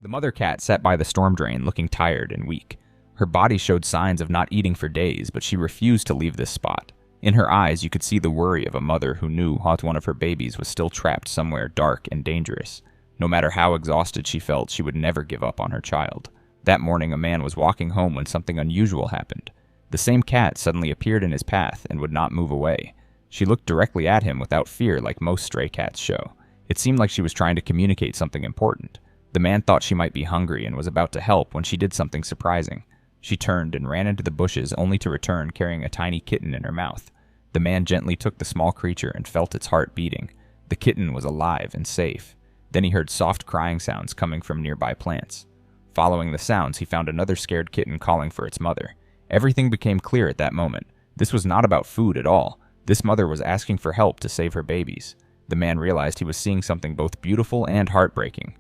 The mother cat sat by the storm drain looking tired and weak. Her body showed signs of not eating for days, but she refused to leave this spot. In her eyes, you could see the worry of a mother who knew one of her babies was still trapped somewhere dark and dangerous. No matter how exhausted she felt, she would never give up on her child. That morning, a man was walking home when something unusual happened. The same cat suddenly appeared in his path and would not move away. She looked directly at him without fear like most stray cats show. It seemed like she was trying to communicate something important. The man thought she might be hungry and was about to help when she did something surprising. She turned and ran into the bushes only to return carrying a tiny kitten in her mouth. The man gently took the small creature and felt its heart beating. The kitten was alive and safe. Then he heard soft crying sounds coming from nearby plants. Following the sounds, he found another scared kitten calling for its mother. Everything became clear at that moment. This was not about food at all. This mother was asking for help to save her babies. The man realized he was seeing something both beautiful and heartbreaking.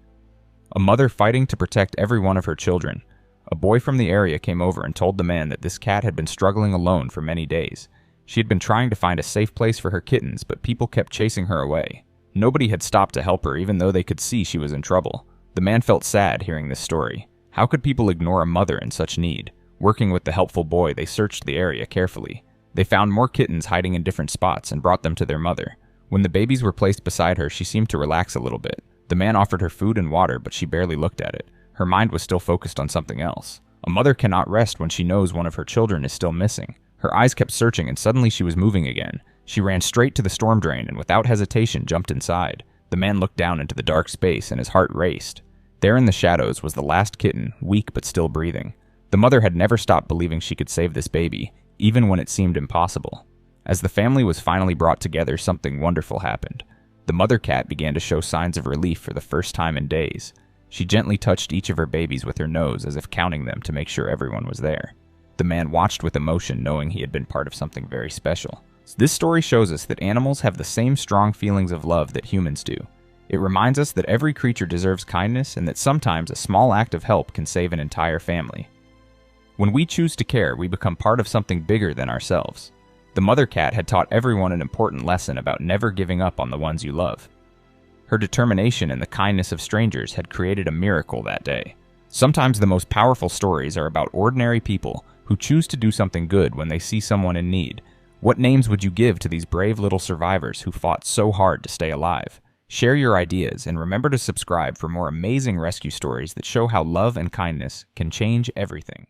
A mother fighting to protect every one of her children. A boy from the area came over and told the man that this cat had been struggling alone for many days. She had been trying to find a safe place for her kittens, but people kept chasing her away. Nobody had stopped to help her, even though they could see she was in trouble. The man felt sad hearing this story. How could people ignore a mother in such need? Working with the helpful boy, they searched the area carefully. They found more kittens hiding in different spots and brought them to their mother. When the babies were placed beside her, she seemed to relax a little bit. The man offered her food and water, but she barely looked at it. Her mind was still focused on something else. A mother cannot rest when she knows one of her children is still missing. Her eyes kept searching, and suddenly she was moving again. She ran straight to the storm drain and without hesitation jumped inside. The man looked down into the dark space and his heart raced. There in the shadows was the last kitten, weak but still breathing. The mother had never stopped believing she could save this baby, even when it seemed impossible. As the family was finally brought together, something wonderful happened. The mother cat began to show signs of relief for the first time in days. She gently touched each of her babies with her nose as if counting them to make sure everyone was there. The man watched with emotion, knowing he had been part of something very special. This story shows us that animals have the same strong feelings of love that humans do. It reminds us that every creature deserves kindness and that sometimes a small act of help can save an entire family. When we choose to care, we become part of something bigger than ourselves. The mother cat had taught everyone an important lesson about never giving up on the ones you love. Her determination and the kindness of strangers had created a miracle that day. Sometimes the most powerful stories are about ordinary people who choose to do something good when they see someone in need. What names would you give to these brave little survivors who fought so hard to stay alive? Share your ideas and remember to subscribe for more amazing rescue stories that show how love and kindness can change everything.